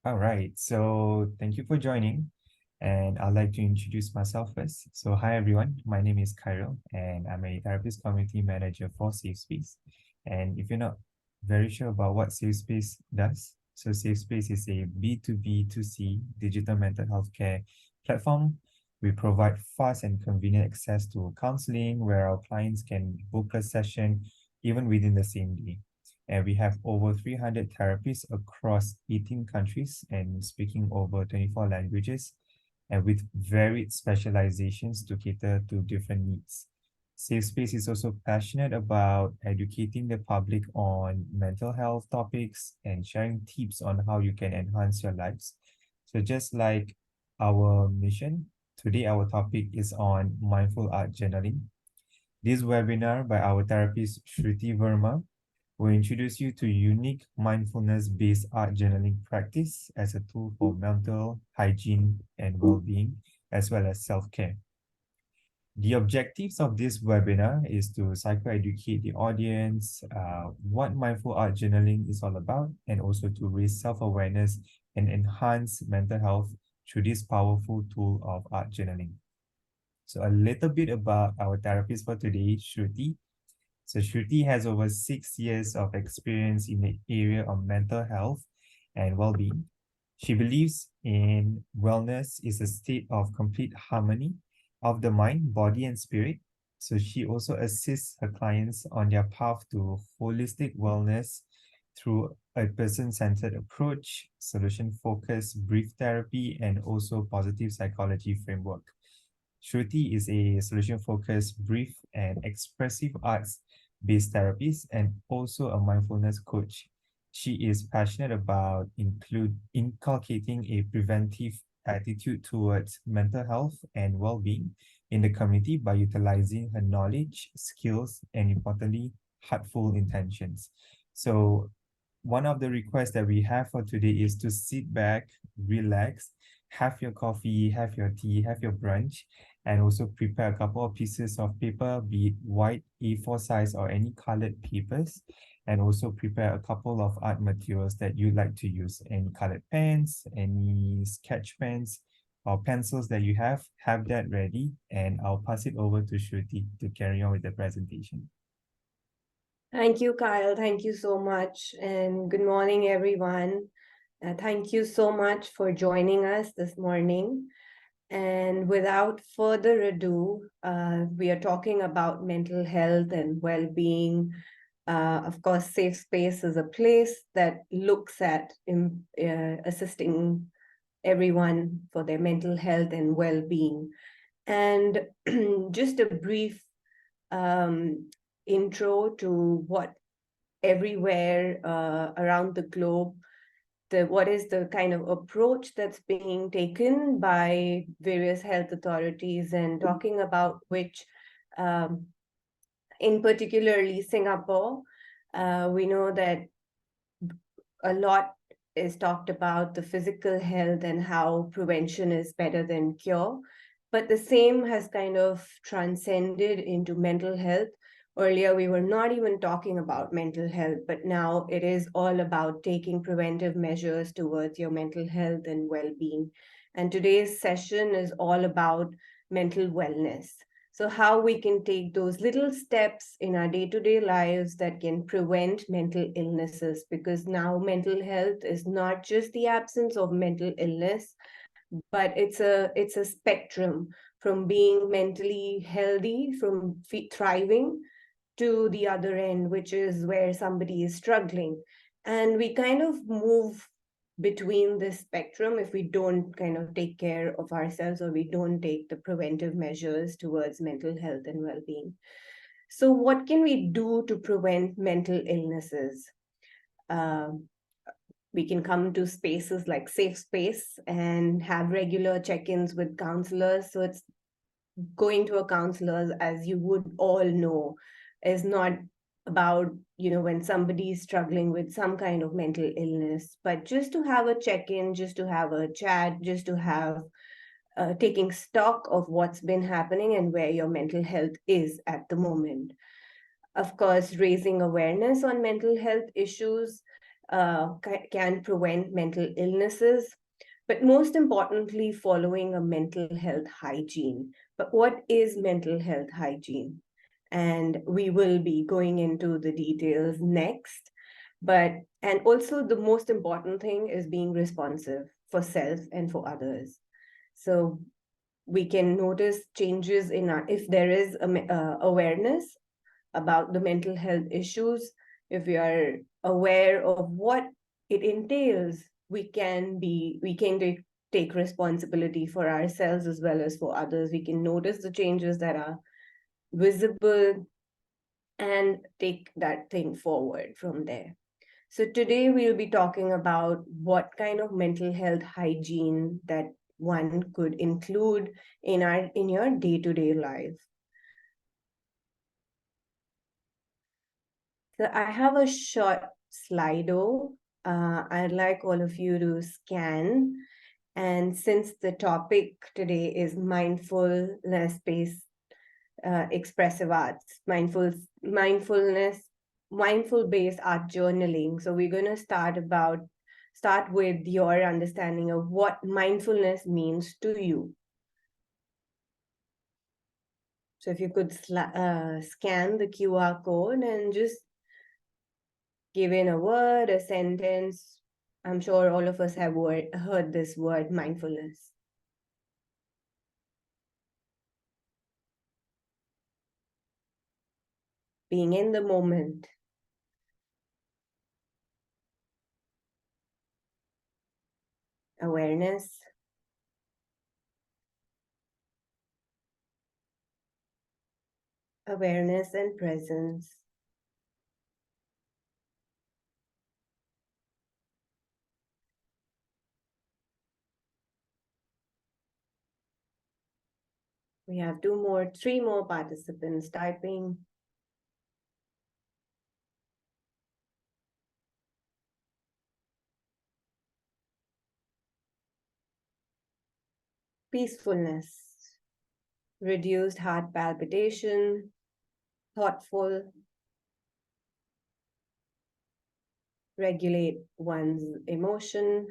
All right, so thank you for joining. And I'd like to introduce myself first. So, hi everyone, my name is Kyril, and I'm a therapist community manager for Safe Space. And if you're not very sure about what Safe Space does, so Safe Space is a B2B2C digital mental health care platform. We provide fast and convenient access to counseling where our clients can book a session even within the same day. And we have over 300 therapists across 18 countries and speaking over 24 languages, and with varied specializations to cater to different needs. Safe Space is also passionate about educating the public on mental health topics and sharing tips on how you can enhance your lives. So just like our mission, today our topic is on mindful art journaling. This webinar by our therapist Shruti Verma will introduce you to unique mindfulness-based art journaling practice as a tool for mental hygiene and well-being, as well as self-care. The objectives of this webinar is to psychoeducate the audience, what mindful art journaling is all about, and also to raise self-awareness and enhance mental health through this powerful tool of art journaling. So a little bit about our therapist for today, Shruti. So Shruti has over 6 years of experience in the area of mental health and well-being. She believes in wellness is a state of complete harmony of the mind, body, and spirit. So she also assists her clients on their path to holistic wellness through a person-centered approach, solution-focused brief therapy, and also positive psychology framework. Shruti is a solution-focused brief and expressive arts-based therapist and also a mindfulness coach. She is passionate about inculcating a preventive attitude towards mental health and well-being in the community by utilizing her knowledge, skills, and importantly, heartful intentions. So one of the requests that we have for today is to sit back, relax, have your coffee, have your tea, have your brunch, and also prepare a couple of pieces of paper, be it white, A4 size, or any colored papers, and also prepare a couple of art materials that you like to use. Any colored pens, any sketch pens, or pencils that you have that ready, and I'll pass it over to Shruti to carry on with the presentation. Thank you, Kyle. Thank you so much. And good morning, everyone. Thank you so much for joining us this morning. And without further ado, we are talking about mental health and well-being. Of course, Safe Space is a place that looks at assisting everyone for their mental health and well-being. And just a brief intro to what everywhere around the globe, what is the kind of approach that's being taken by various health authorities, and talking about which, in particularly Singapore, we know that a lot is talked about the physical health and how prevention is better than cure. But the same has kind of transcended into mental health. Earlier, we were not even talking about mental health, but now it is all about taking preventive measures towards your mental health and well being. And today's session is all about mental wellness. So, how we can take those little steps in our day to day lives that can prevent mental illnesses, because now mental health is not just the absence of mental illness, but it's a spectrum from being mentally healthy, from thriving, to the other end, which is where somebody is struggling. And we kind of move between this spectrum if we don't kind of take care of ourselves, or we don't take the preventive measures towards mental health and well-being. So what can we do to prevent mental illnesses? Um, we can come to spaces like Safe Space and have regular check-ins with counselors. So it's going to a counselor, as you would all know, is not about, when somebody is struggling with some kind of mental illness, but just to have a check-in, just to have a chat, just to have taking stock of what's been happening and where your mental health is at the moment. Of course, raising awareness on mental health issues, can prevent mental illnesses, but most importantly, following a mental health hygiene. But what is mental health hygiene? And we will be going into the details next. And also the most important thing is being responsive for self and for others. So we can notice changes in our, if there is awareness about the mental health issues, if we are aware of what it entails, we can take responsibility for ourselves as well as for others. We can notice the changes that are visible and take that thing forward from there. So today we'll be talking about what kind of mental health hygiene that one could include in your day-to-day life. So I have a short Slido. I'd like all of you to scan. And since the topic today is mindfulness-based expressive arts, mindful-based art journaling. So we're going to start with your understanding of what mindfulness means to you. So if you could scan the QR code and just give in a word, a sentence. I'm sure all of us have heard this word, mindfulness. Being in the moment. Awareness. Awareness and presence. We have three more participants typing. Peacefulness, reduced heart palpitation, thoughtful, regulate one's emotion.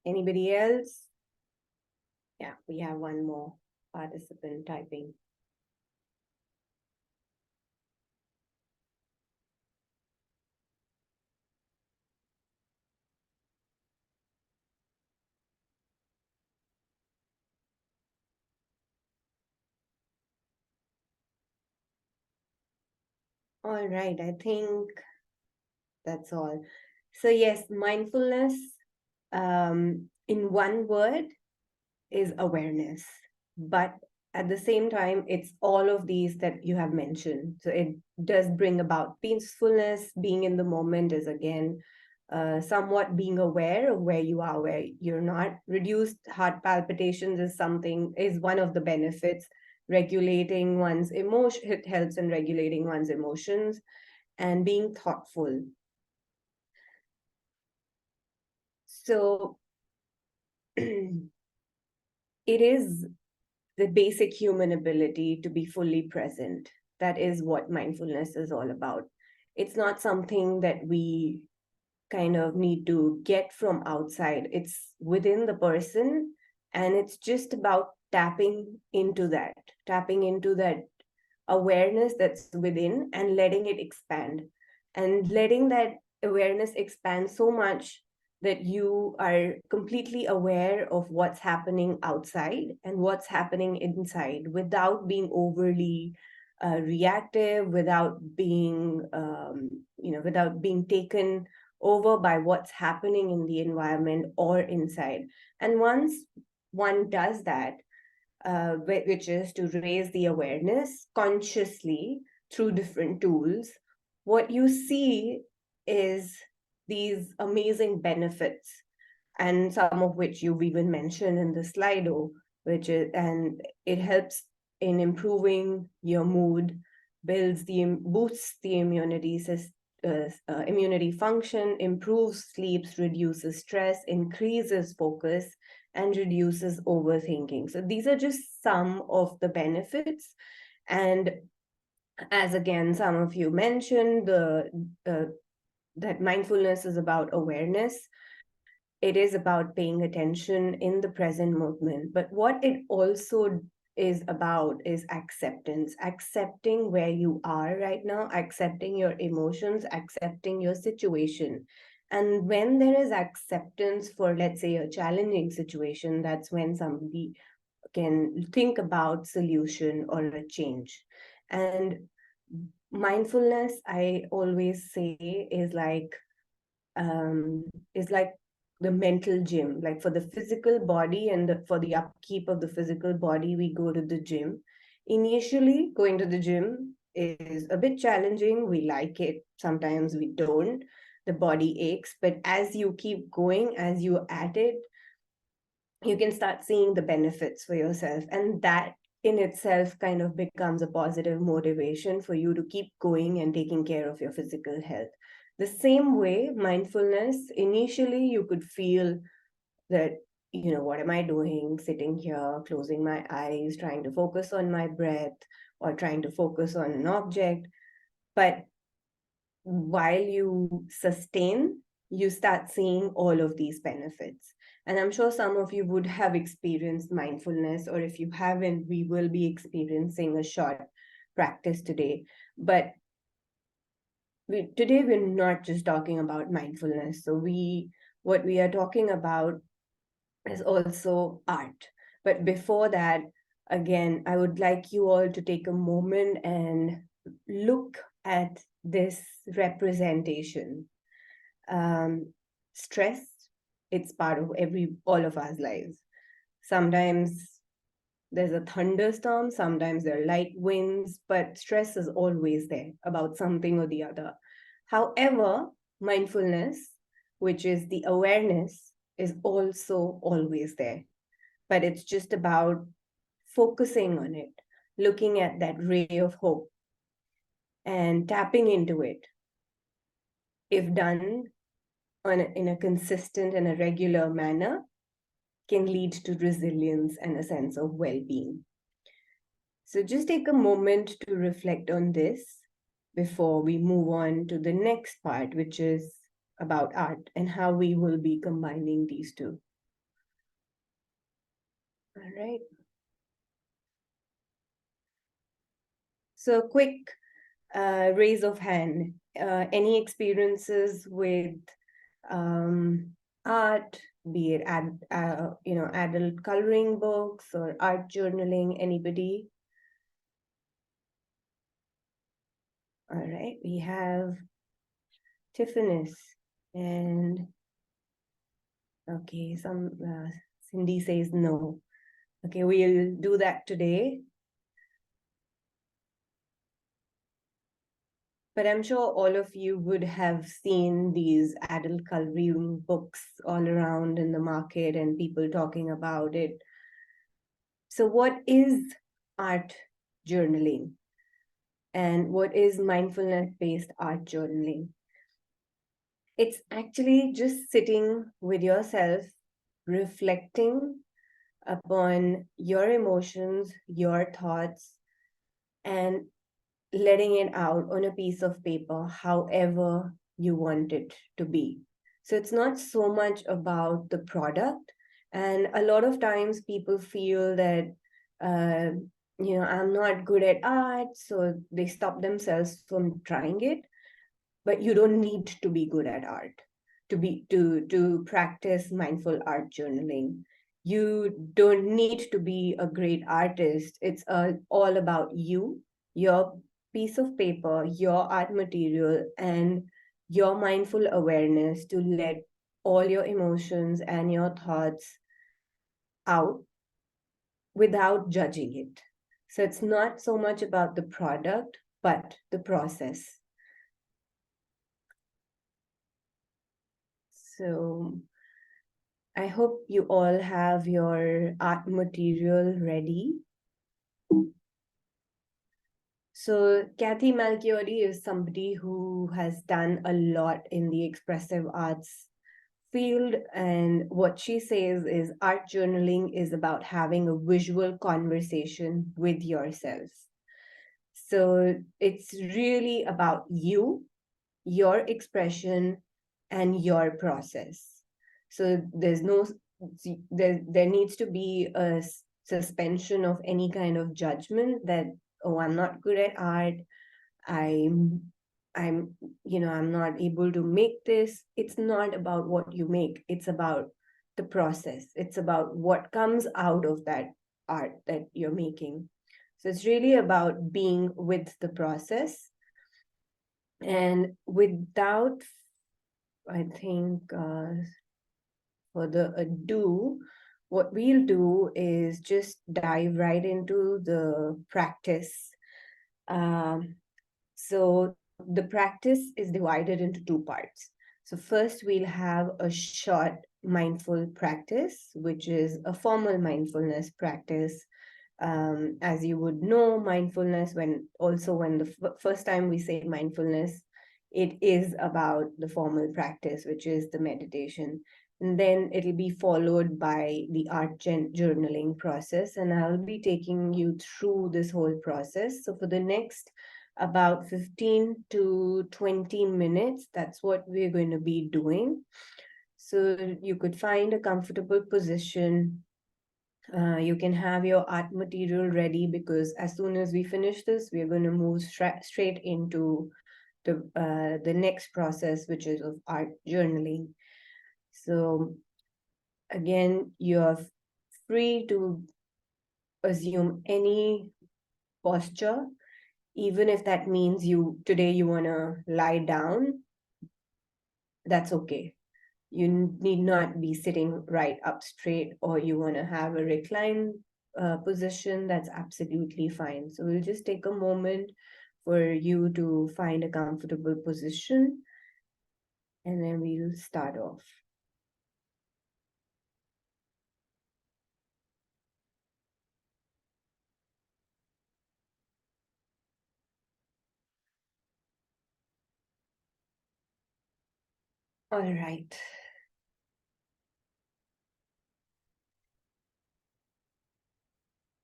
Anybody else? Yeah, we have one more participant typing. All right, I think that's all. So yes, mindfulness, in one word, is awareness. But at the same time, it's all of these that you have mentioned. So it does bring about peacefulness. Being in the moment is again somewhat being aware of where you are, where you're not. Reduced heart palpitations is one of the benefits. Regulating one's emotion, it helps in regulating one's emotions, and being thoughtful. So it is the basic human ability to be fully present. That is what mindfulness is all about. It's not something that we kind of need to get from outside. It's within the person, and it's just about tapping into that awareness that's within and letting it expand, and letting that awareness expand so much that you are completely aware of what's happening outside and what's happening inside without being overly reactive, without being taken over by what's happening in the environment or inside. And once one does that, which is to raise the awareness consciously through different tools, what you see is these amazing benefits, and some of which you've even mentioned in the Slido, and it helps in improving your mood, boosts the immunity function, improves sleeps, reduces stress, increases focus, and reduces overthinking. So these are just some of the benefits. And as again, some of you mentioned, that mindfulness is about awareness. It is about paying attention in the present moment. But what it also is about is acceptance, accepting where you are right now, accepting your emotions, accepting your situation. And when there is acceptance for, let's say, a challenging situation, that's when somebody can think about solution or a change. And mindfulness, I always say, um, is like the mental gym. Like for the physical body and for the upkeep of the physical body, we go to the gym. Initially, going to the gym is a bit challenging. We like it. Sometimes we don't. The body aches. But as you keep going, as you at it, you can start seeing the benefits for yourself. And that in itself kind of becomes a positive motivation for you to keep going and taking care of your physical health. The same way, mindfulness, initially you could feel that, what am I doing? Sitting here, closing my eyes, trying to focus on my breath or trying to focus on an object. But while you sustain, you start seeing all of these benefits. And I'm sure some of you would have experienced mindfulness, or if you haven't, we will be experiencing a short practice today. But today we're not just talking about mindfulness. So what we are talking about is also art. But before that, again, I would like you all to take a moment and look at this representation. Stress, it's part of all of our lives. Sometimes there's a thunderstorm, sometimes there are light winds, but stress is always there about something or the other. However, mindfulness, which is the awareness, is also always there. But it's just about focusing on it, looking at that ray of hope and tapping into it. If done in a consistent and a regular manner, can lead to resilience and a sense of well-being. So just take a moment to reflect on this before we move on to the next part, which is about art and how we will be combining these two. All right. So quick raise of hand. Any experiences with art, be it adult coloring books or art journaling? Anybody? All right, we have Tiffany's and okay, Cindy says no. Okay, we'll do that today. But I'm sure all of you would have seen these adult coloring books all around in the market and people talking about it. So what is art journaling? And what is mindfulness-based art journaling? It's actually just sitting with yourself, reflecting upon your emotions, your thoughts, and letting it out on a piece of paper, however you want it to be. So it's not so much about the product. And a lot of times people feel that, I'm not good at art, so they stop themselves from trying it. But you don't need to be good at art to practice mindful art journaling. You don't need to be a great artist. It's all about you, your piece of paper, your art material, and your mindful awareness to let all your emotions and your thoughts out without judging it. So it's not so much about the product, but the process. So I hope you all have your art material ready. So Kathy Malchiori is somebody who has done a lot in the expressive arts field. And what she says is art journaling is about having a visual conversation with yourself. So it's really about you, your expression, and your process. So there needs to be a suspension of any kind of judgment that, oh, I'm not good at art, i'm I'm, I'm not able to make this. It's not about what you make, it's about the process. It's about what comes out of that art that you're making. So it's really about being with the process. And without, I think, for the ado, what we'll do is just dive right into the practice. Um, so the practice is divided into two parts. So first we'll have a short mindful practice, which is a formal mindfulness practice. As you would know, mindfulness, when the first time we say mindfulness, it is about the formal practice, which is the meditation. And then it'll be followed by the art journaling process. And I'll be taking you through this whole process. So for the next about 15 to 20 minutes, that's what we're going to be doing. So you could find a comfortable position. You can have your art material ready, because as soon as we finish this, we're going to move straight into the next process, which is of art journaling. So again, you're free to assume any posture, even if that means today you want to lie down. That's okay. You need not be sitting right up straight, or you want to have a reclined position. That's absolutely fine. So we'll just take a moment for you to find a comfortable position, and then we'll start off. All right.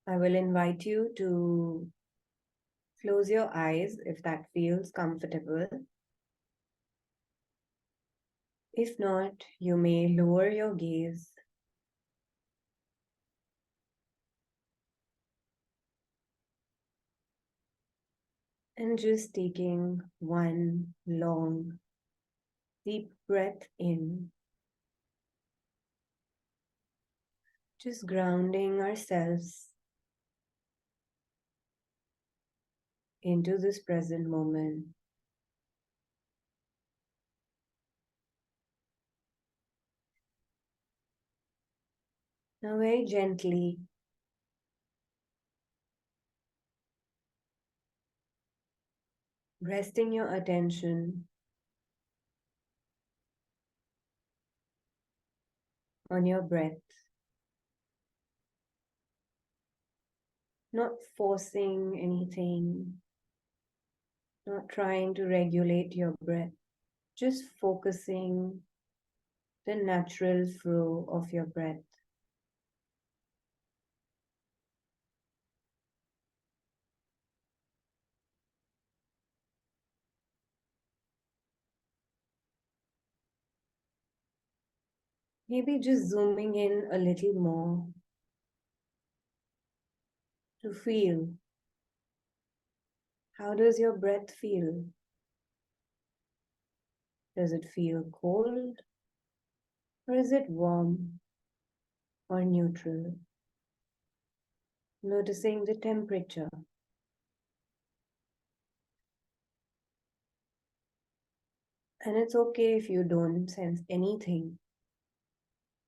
I will invite you to close your eyes if that feels comfortable. If not, you may lower your gaze and just taking one long, deep breath in, just grounding ourselves into this present moment. Now, very gently, resting your attention on your breath, not forcing anything, not trying to regulate your breath, just focusing the natural flow of your breath. Maybe just zooming in a little more to feel, how does your breath feel? Does it feel cold, or is it warm or neutral? Noticing the temperature. And it's okay if you don't sense anything.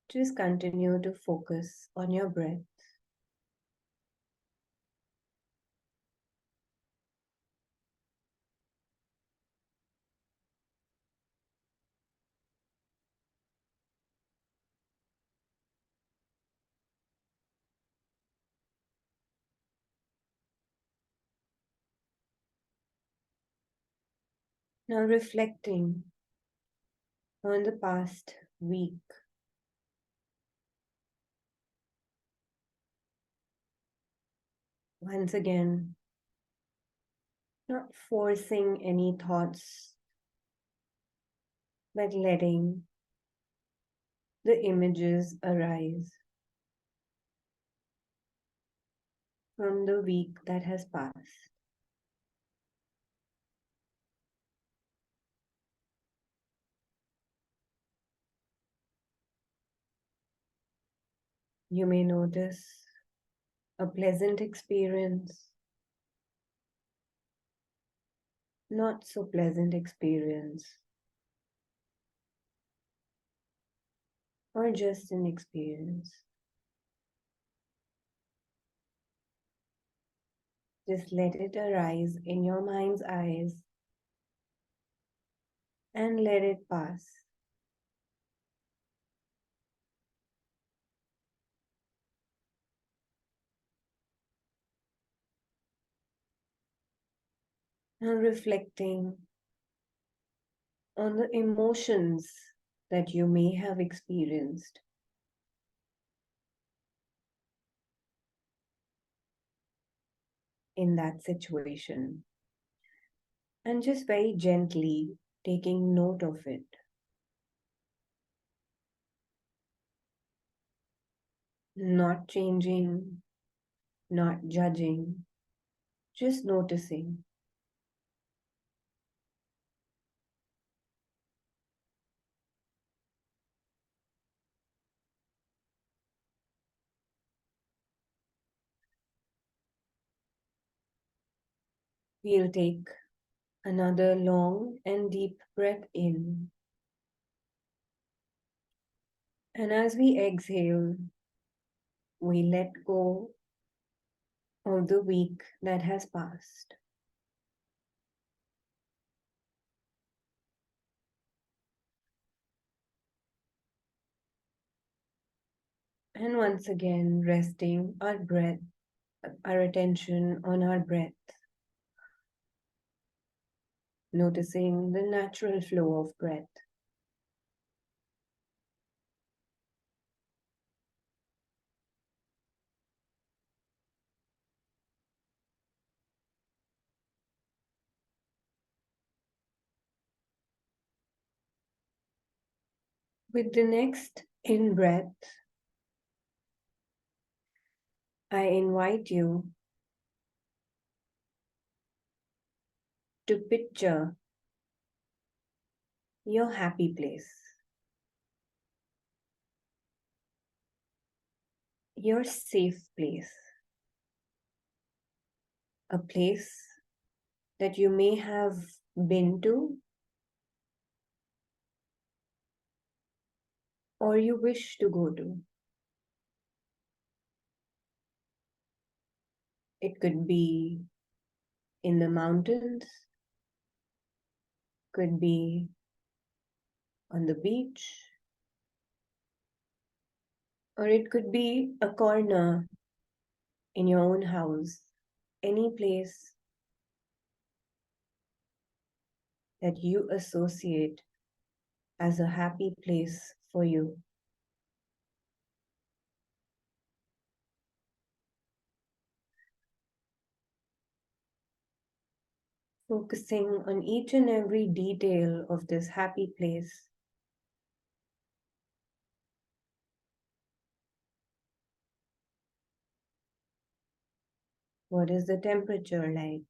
Just continue to focus on your breath. Now reflecting on the past weak. Once again, not forcing any thoughts, but letting the images arise from the week that has passed. You may notice a pleasant experience, not so pleasant experience, or just an experience. Just let it arise in your mind's eyes and let it pass. And reflecting on the emotions that you may have experienced in that situation. And just very gently taking note of it. Not changing, not judging, just noticing. We'll take another long and deep breath in. And as we exhale, we let go of the week that has passed. And once again, resting our breath, our attention on our breath, noticing the natural flow of breath. With the next in breath, I invite you to picture your happy place, your safe place, a place that you may have been to or you wish to go to. It could be in the mountains, could be on the beach, or it could be a corner in your own house, any place that you associate as a happy place for you. Focusing on each and every detail of this happy place. What is the temperature like?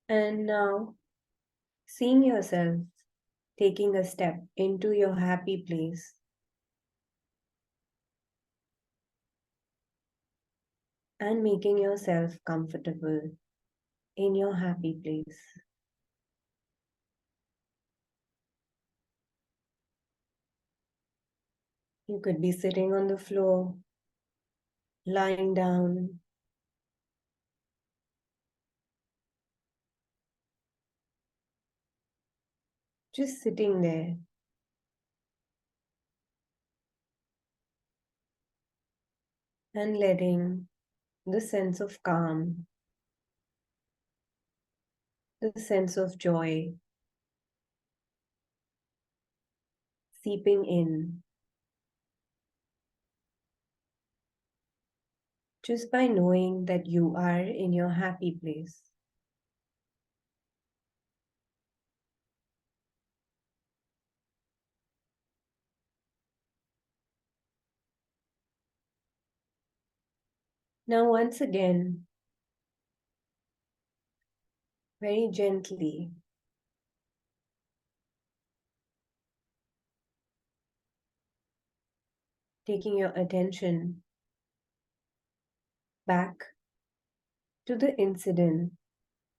And now, seeing yourself taking a step into your happy place and making yourself comfortable in your happy place. You could be sitting on the floor, lying down, just sitting there. and letting the sense of calm, the sense of joy seeping in just by knowing that you are in your happy place. Now, once again, very gently, taking your attention back to the incident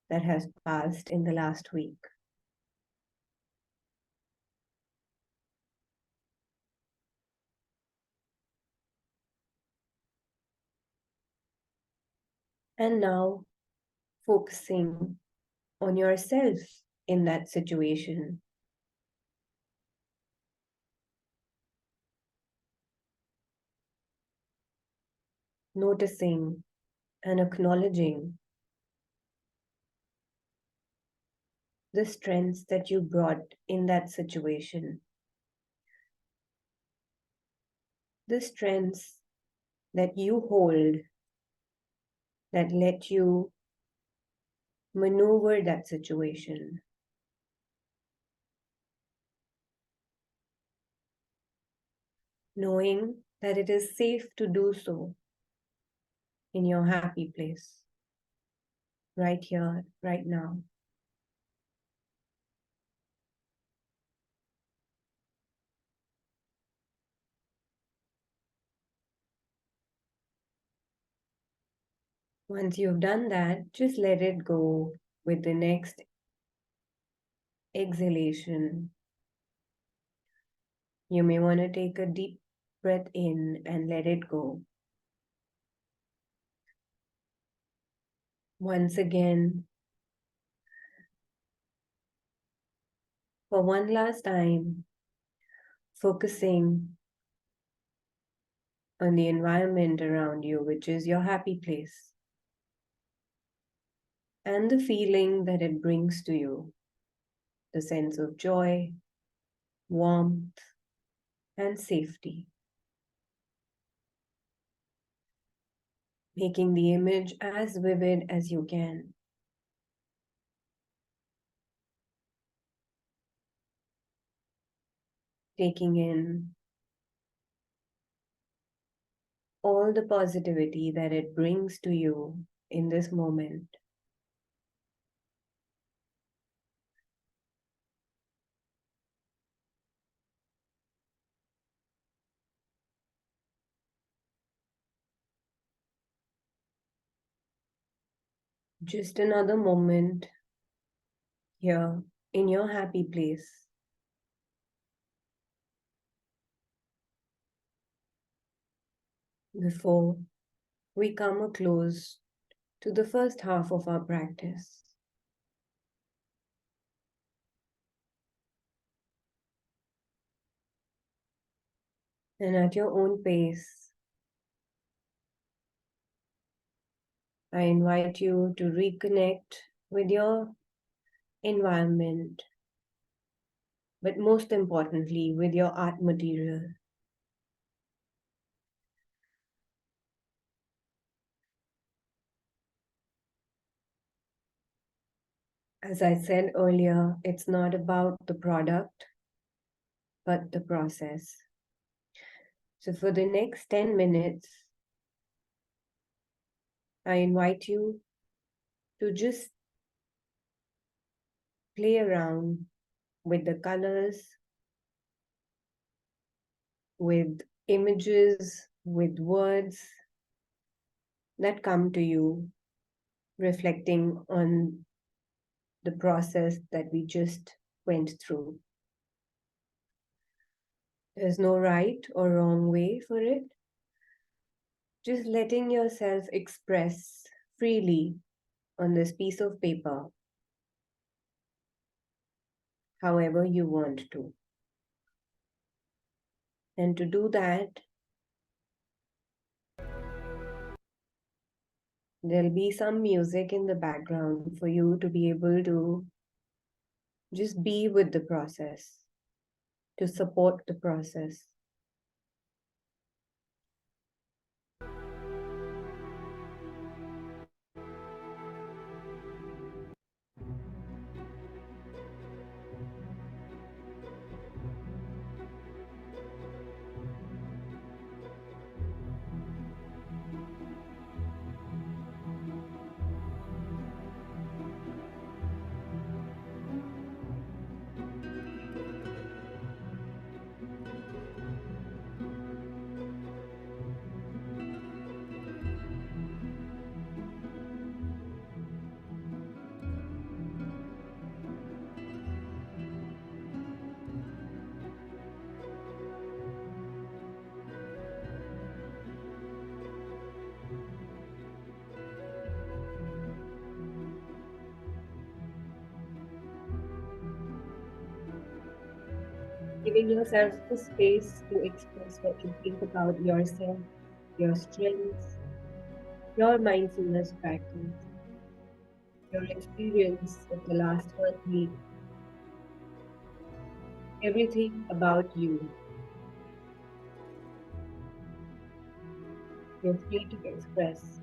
that has passed in the last week. And now focusing on yourself in that situation. Noticing and acknowledging the strengths that you brought in that situation, the strengths that you hold that let you maneuver that situation. Knowing that it is safe to do so in your happy place, right here, right now. Once you've done that, just let it go with the next exhalation. You may want to take a deep breath in and let it go. Once again, for one last time, focusing on the environment around you, which is your happy place, and the feeling that it brings to you, the sense of joy, warmth, and safety. Making the image as vivid as you can. Taking in all the positivity that it brings to you in this moment. Just another moment here in your happy place. Before we come a close to the first half of our practice. And at your own pace, I invite you to reconnect with your environment, but most importantly, with your art material. As I said earlier, it's not about the product, but the process. So for the next 10 minutes, I invite you to just play around with the colors, with images, with words that come to you, reflecting on the process that we just went through. There's no right or wrong way for it. Just letting yourself express freely on this piece of paper, however you want to. And to do that, There'll be some music in the background for you to be able to just be with the process, to support the process. Giving yourself the space to express what you think about yourself, your strengths, your mindfulness practice, your experience of the last 1 week, everything about you. You're free to express.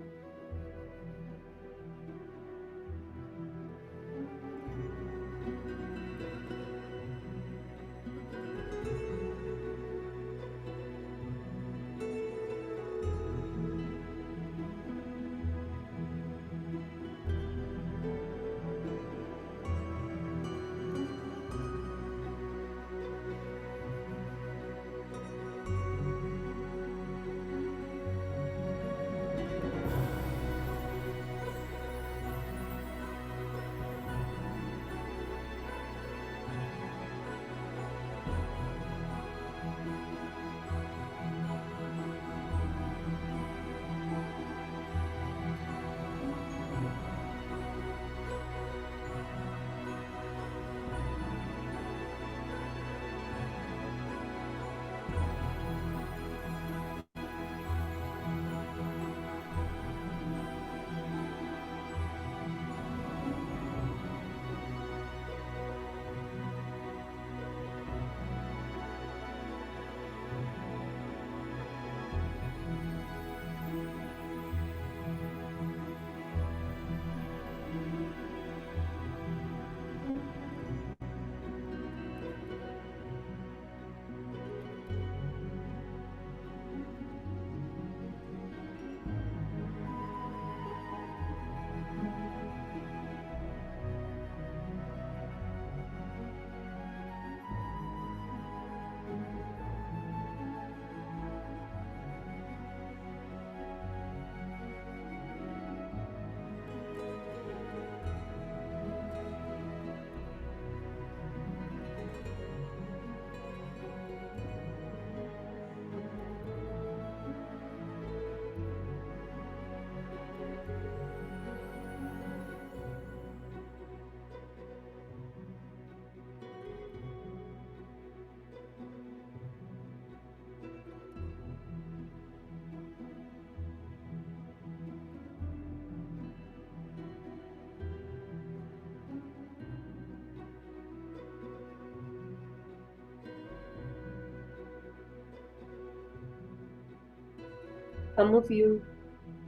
Some of you,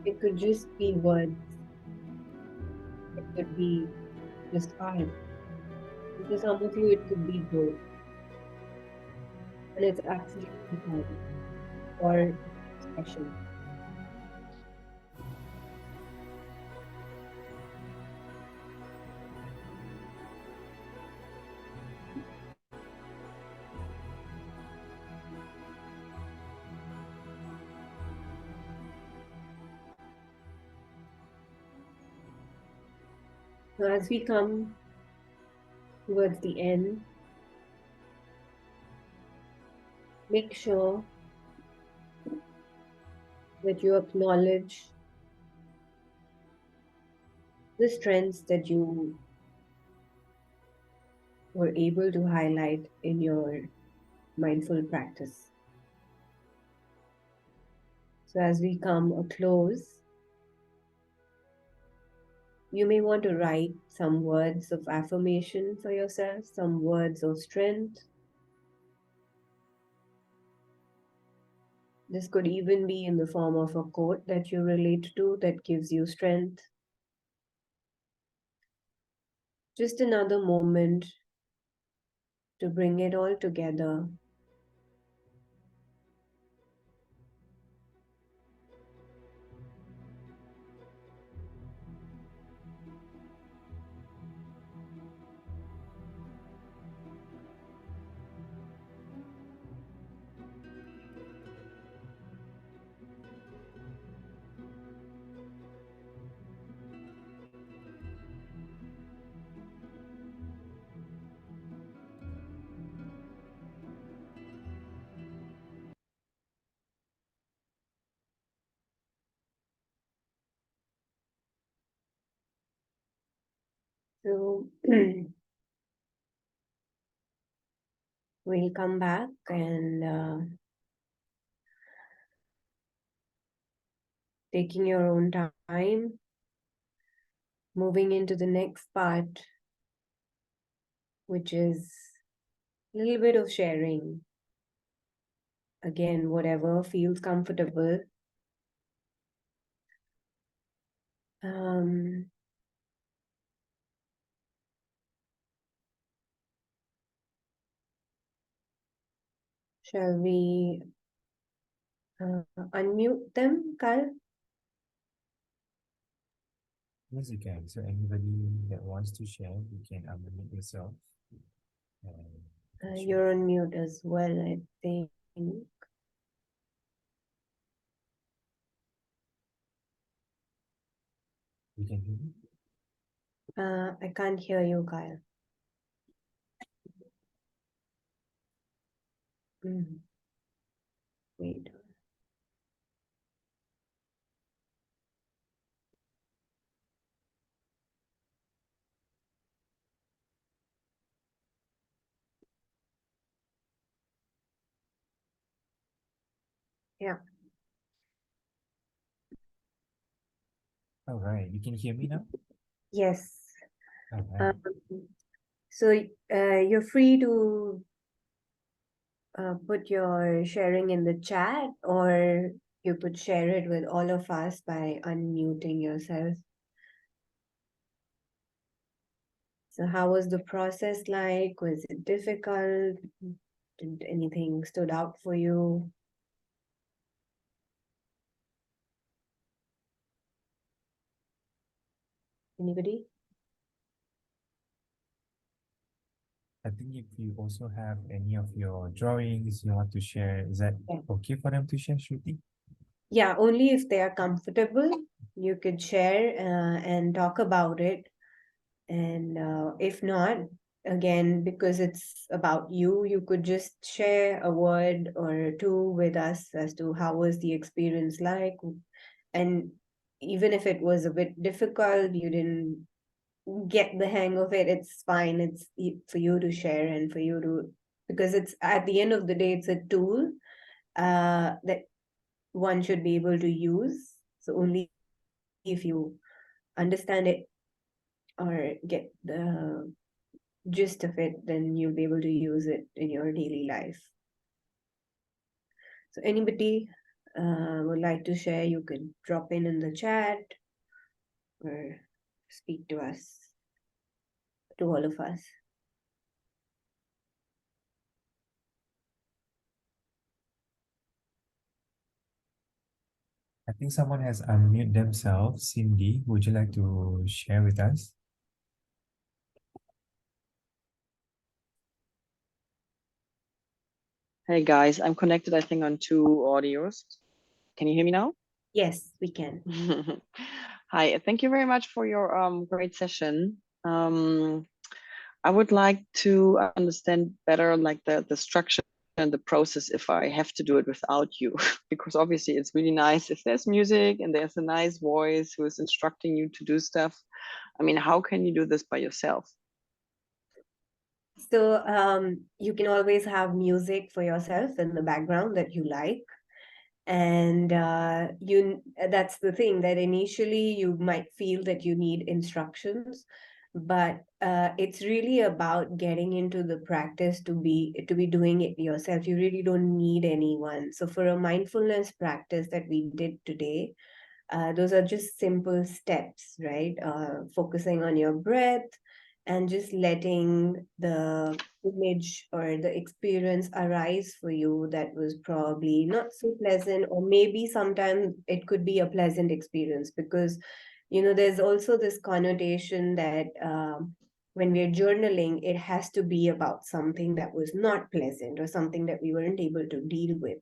it could just be words. It could be just art. And for some of you, it could be both. And it's absolutely fine for expression. So as we come towards the end, make sure that you acknowledge the strengths that you were able to highlight in your mindful practice. So as we come a close, You may want to write some words of affirmation for yourself, some words of strength. This could even be in the form of a quote that you relate to that gives you strength. Just another moment to bring it all together. So we'll come back and taking your own time, moving into the next part, which is a little bit of sharing. Again, whatever feels comfortable. Um, shall we unmute them, Kyle? Yes, you can. So anybody that wants to share, you can unmute yourself. And You're on mute as well, I think. you can hear me? I can't hear you, Kyle. Wait. Yeah. All right. You can hear me now? Yes. All right. So you're free to put your sharing in the chat, or you could share it with all of us by unmuting yourself. So how was the process like? Was it difficult? Did anything stood out for you? Anybody? I think if you also have any of your drawings you want to share, is that Yeah. okay for them to share, Shruti? Yeah, only if they are comfortable, you could share and talk about it. And if not, again, because it's about you, you could just share a word or two with us as to how was the experience like. And even if it was a bit difficult, you didn't get the hang of it, it's fine. It's for you to share and for you to, because it's at the end of the day, it's a tool that one should be able to use. So only if you understand it or get the gist of it, then you'll be able to use it in your daily life. So anybody would like to share, you could drop in the chat or speak to us, to all of us. I think someone has unmuted themselves. Cindy, would you like to share with us? Hey guys, I'm connected, I think, on 2 audios. Can you hear me now? Yes, we can. Hi, thank you very much for your great session. I would like to understand better like the structure and the process if I have to do it without you, because obviously it's really nice if there's music and there's a nice voice who is instructing you to do stuff. I mean, how can you do this by yourself? So you can always have music for yourself in the background that you like. And that's the thing, that initially you might feel that you need instructions, but it's really about getting into the practice to be doing it yourself. You really don't need anyone. So for a mindfulness practice that we did today, those are just simple steps, right? Focusing on your breath and just letting the image or the experience arise for you that was probably not so pleasant, or maybe sometimes it could be a pleasant experience, because there's also this connotation that when we're journaling, it has to be about something that was not pleasant or something that we weren't able to deal with.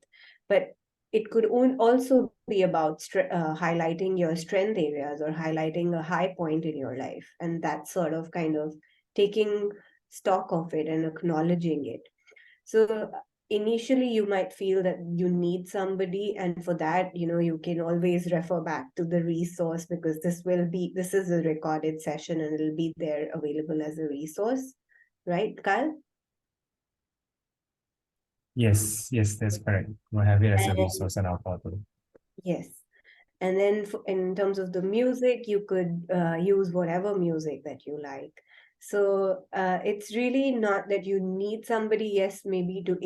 But it could also be about highlighting your strength areas or highlighting a high point in your life, and that sort of kind of taking stock of it and acknowledging it. So initially you might feel that you need somebody, and for that, you can always refer back to the resource, because this is a recorded session and it'll be there available as a resource, right, Kyle? Yes, yes, that's correct. We'll have it as a And resource on our portal. yes. And then in terms of the music, you could use whatever music that you like. So it's really not that you need somebody, yes, maybe to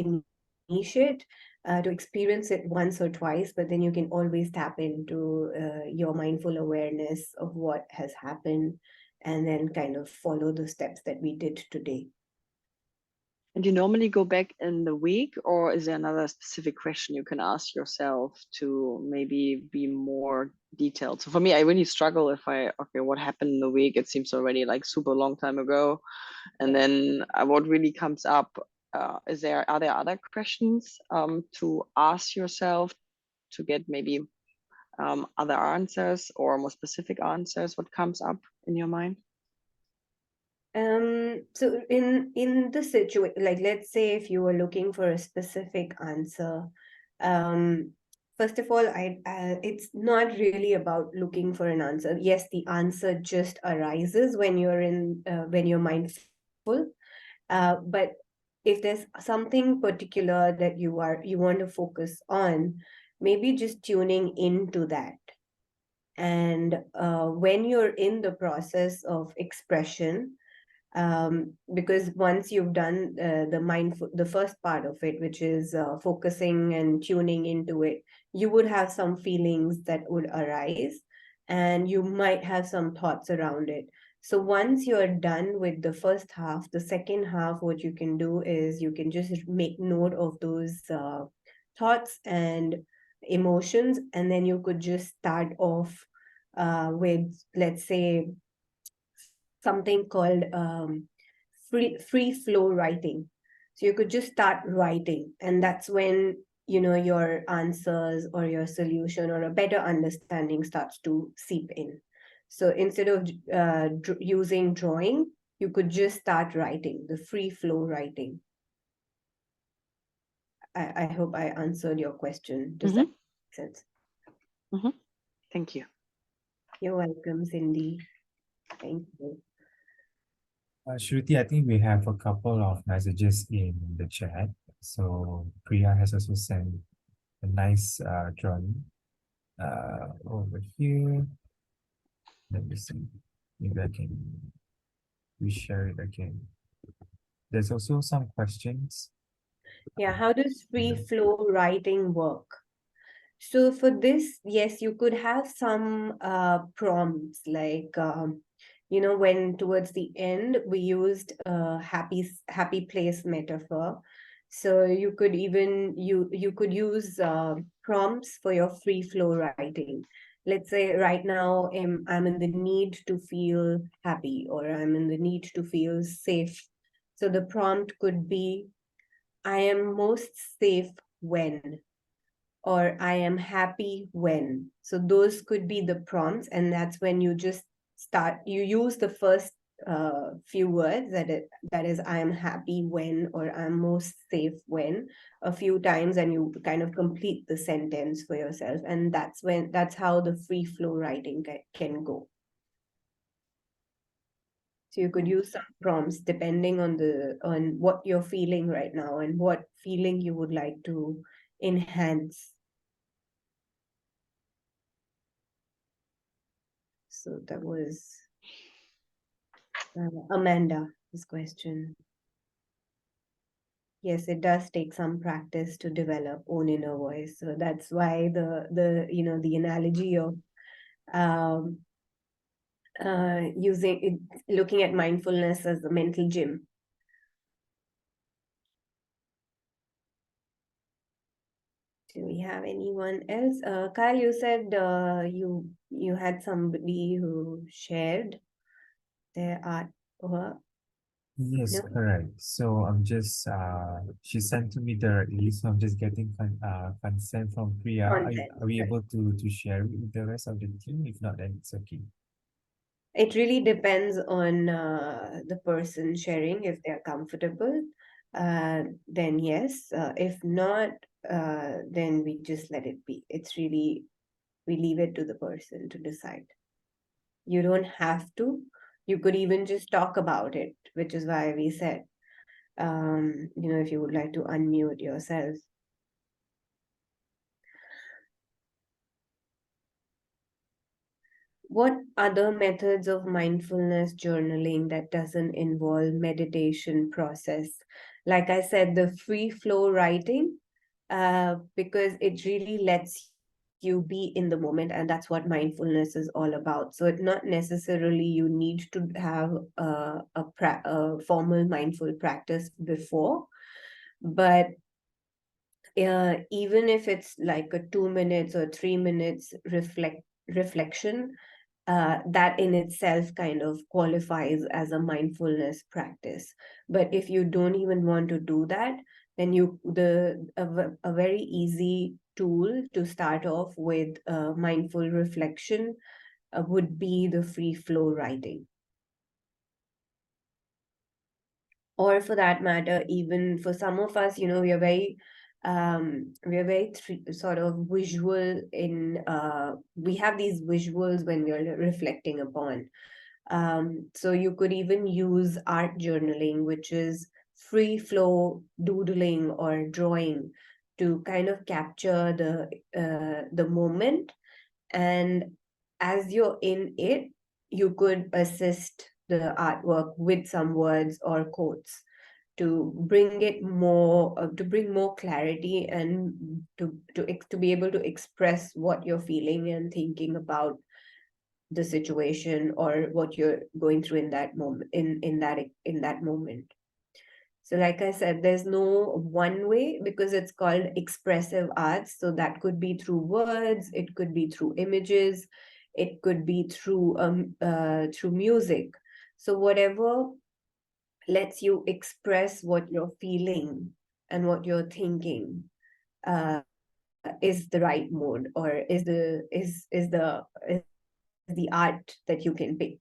initiate, to experience it once or twice, but then you can always tap into your mindful awareness of what has happened, and then kind of follow the steps that we did today. And you normally go back in the week, or is there another specific question you can ask yourself to maybe be more detailed? So for me, I really struggle if okay, what happened in the week? It seems already like super long time ago. And then what really comes up, are there other questions to ask yourself to get maybe other answers or more specific answers? What comes up in your mind? So in the situation, like let's say if you were looking for a specific answer, first of all, it's not really about looking for an answer. Yes, the answer just arises when you're mindful. But if there's something particular that you want to focus on, maybe just tuning into that. And when you're in the process of expression, because once you've done the first part of it, which is focusing and tuning into it, you would have some feelings that would arise, and you might have some thoughts around it. So once you're done with the first half, the second half, what you can do is you can just make note of those thoughts and emotions, and then you could just start off with, let's say, something called free flow writing. So you could just start writing, and that's when your answers or your solution or a better understanding starts to seep in. So instead of using drawing, you could just start writing, the free flow writing. I hope I answered your question. Does that make sense? Thank you. You're welcome, Cindy. Thank you. Shruti, I think we have a couple of messages in the chat. So Priya has also sent a nice drawing over here. Let me see. Maybe I can reshare it again. There's also some questions. Yeah, how does free flow writing work? So for this, yes, you could have some prompts, like when towards the end we used a happy place metaphor. So you could even you could use prompts for your free flow writing. Let's say right now I'm in the need to feel happy, or I'm in the need to feel safe. So the prompt could be, I am most safe when, or I am happy when. So those could be the prompts, and that's when you just you use the first few words, that is I am happy when, or I'm most safe when, a few times, and you kind of complete the sentence for yourself, and that's how the free flow writing can go. So you could use some prompts depending on what you're feeling right now and what feeling you would like to enhance. So that was Amanda's question. Yes, it does take some practice to develop own inner voice. So that's why the analogy of um, using it, looking at mindfulness as a mental gym. Do we have anyone else? Kyle, you said you had somebody who shared their artwork. Yes, No? correct. So I'm just she sent to me directly, so I'm just getting consent from Priya. Content. Are we able to share it with the rest of the team? If not, then it's okay. It really depends on the person sharing. If they're comfortable, then yes. If not, then we just let it be. It's really, we leave it to the person to decide. You don't have to. You could even just talk about it, which is why we said, if you would like to unmute yourself. What other methods of mindfulness journaling that doesn't involve meditation process? Like I said, the free flow writing, because it really lets you be in the moment, and that's what mindfulness is all about. So it's not necessarily you need to have a formal mindful practice before, but even if it's like a 2 minutes or 3 minutes reflection, that in itself kind of qualifies as a mindfulness practice. But if you don't even want to do that, then a very easy tool to start off with mindful reflection would be the free flow writing. Or for that matter, even for some of us, we are very sort of visual in we have these visuals when we are reflecting upon. So you could even use art journaling, which is free flow doodling or drawing, to kind of capture the moment. And as you're in it, you could assist the artwork with some words or quotes to bring it more to bring more clarity, and to be able to express what you're feeling and thinking about the situation or what you're going through in that moment, in that moment. So like I said, there's no one way, because it's called expressive arts. So that could be through words, it could be through images, it could be through music. So whatever lets you express what you're feeling and what you're thinking is the right mode, or is the art that you can pick.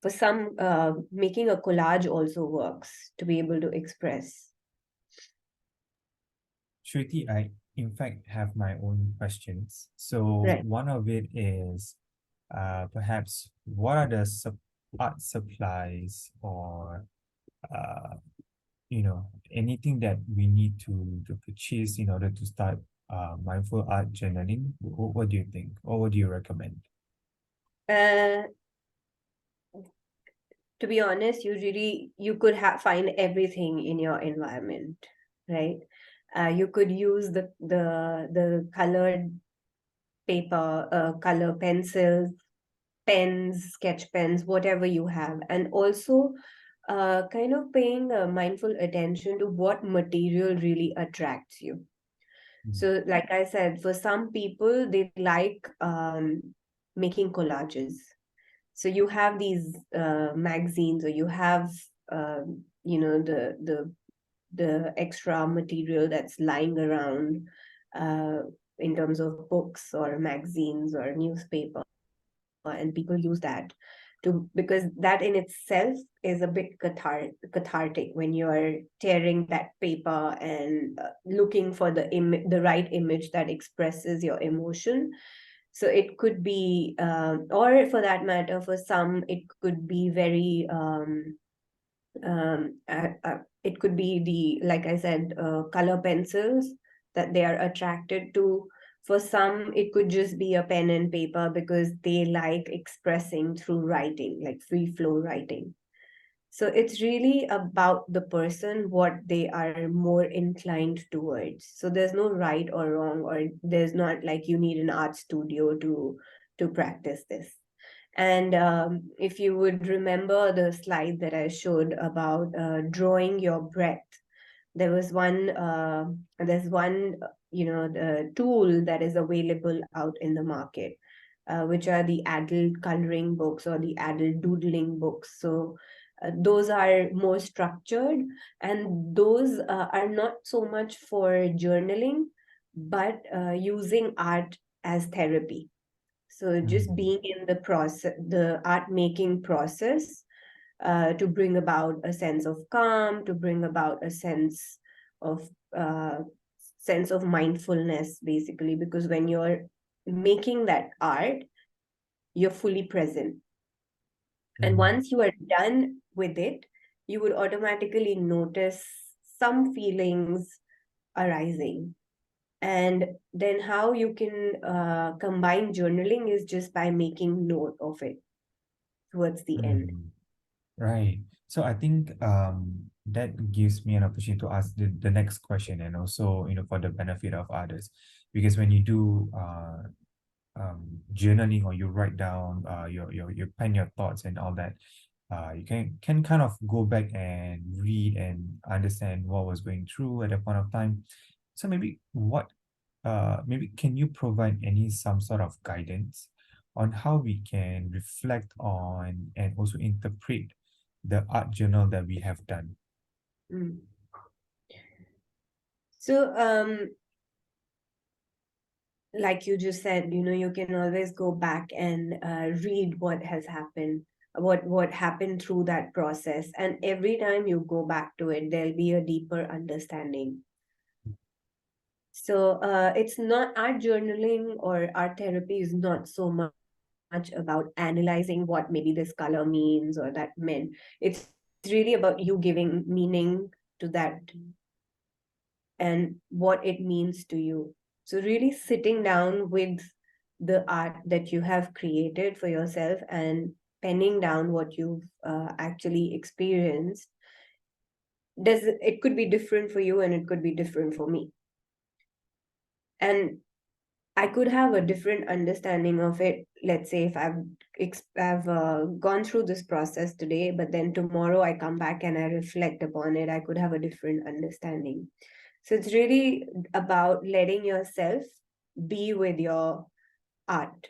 For some, making a collage also works to be able to express. Shruti, I in fact have my own questions. So Right. one of it is perhaps what are the art supplies or uh anything that we need to purchase in order to start mindful art journaling? What do you think, or what do you recommend? Uh, to be honest, you could find everything in your environment, right? You could use the colored paper, color pencils, pens, sketch pens, whatever you have, and also kind of paying mindful attention to what material really attracts you. So, like I said, for some people, they like making collages. So you have these magazines, or you have the extra material that's lying around uh, in terms of books or magazines or newspaper, and people use that because that in itself is a bit cathartic when you're tearing that paper and looking for the right image that expresses your emotion. So it could be or for that matter, for some it could be very it could be, the like I said, color pencils that they are attracted to. For some, it could just be a pen and paper because they like expressing through writing, like free flow writing. So it's really about the person, what they are more inclined towards. So there's no right or wrong, or there's not like you need an art studio to practice this. And if you would remember the slide that I showed about drawing your breath, there's one the tool that is available out in the market, which are the adult coloring books or the adult doodling books. So those are more structured, and those are not so much for journaling, but using art as therapy. So just being in the process, the art making process, to bring about a sense of calm, to bring about a of uh, sense of mindfulness, basically, because when you're making that art, you're fully present. And once you are done with it, you would automatically notice some feelings arising. And then how you can combine journaling is just by making note of it towards the end. Right. So I think that gives me an opportunity to ask the next question, and also, for the benefit of others. Because when you do journaling, or you write down your pen your thoughts and all that, you can kind of go back and read and understand what was going through at that point of time. So maybe can you provide some sort of guidance on how we can reflect on and also interpret the art journal that we have done? So like you just said, you can always go back and read what has happened, what happened through that process, and every time you go back to it, there'll be a deeper understanding. So it's not, art journaling or art therapy is not so much about analyzing what maybe this color means or that meant. It's really about you giving meaning to that and what it means to you. So really sitting down with the art that you have created for yourself and penning down what you've actually experienced. It could be different for you and it could be different for me. And I could have a different understanding of it. Let's say if I've gone through this process today, but then tomorrow I come back and I reflect upon it, I could have a different understanding. So it's really about letting yourself be with your art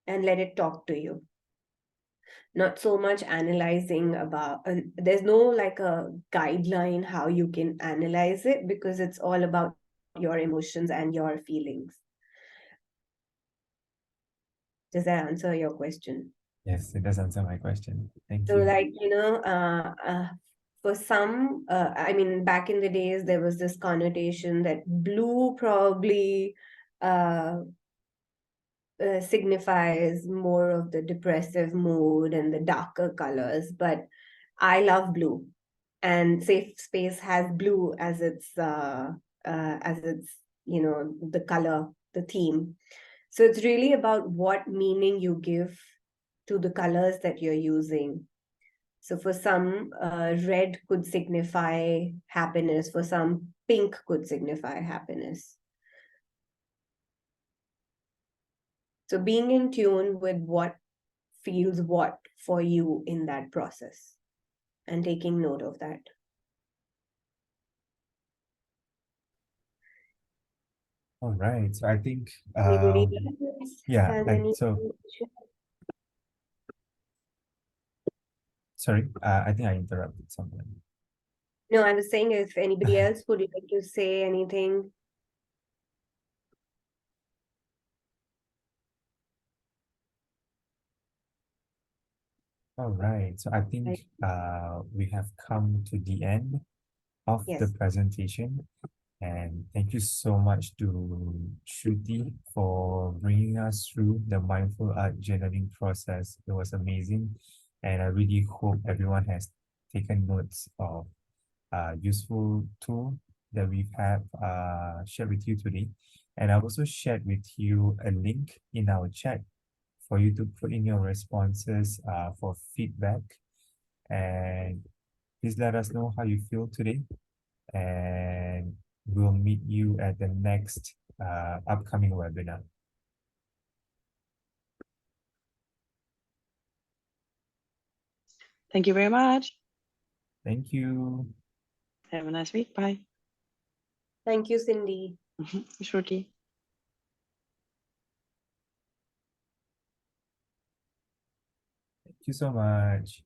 and let it talk to you. Not so much analyzing about, there's no like a guideline how you can analyze it, because it's all about your emotions and your feelings. Does that answer your question? Yes, it does answer my question. Thank So you. like, for some, I mean, back in the days, there was this connotation that blue probably signifies more of the depressive mood and the darker colors, but I love blue, and Safe Space has blue as its the color, the theme. So it's really about what meaning you give to the colors that you're using. So for some, red could signify happiness. For some, pink could signify happiness. So being in tune with what feels what for you in that process and taking note of that. All right. So I think Anybody else yeah, has and any so sorry, I think I interrupted someone. No, I was saying if anybody else would like to say anything. All right. So I think we have come to the end of the Yes. presentation. And thank you so much to Shruti for bringing us through the mindful art journaling process. It was amazing. And I really hope everyone has taken notes of useful tool that we have shared with you today. And I've also shared with you a link in our chat for you to put in your responses for feedback. And please let us know how you feel today. And we'll meet you at the next upcoming webinar. Thank you very much. Thank you. Have a nice week. Bye. Thank you, Cindy. Shruti. Thank you so much.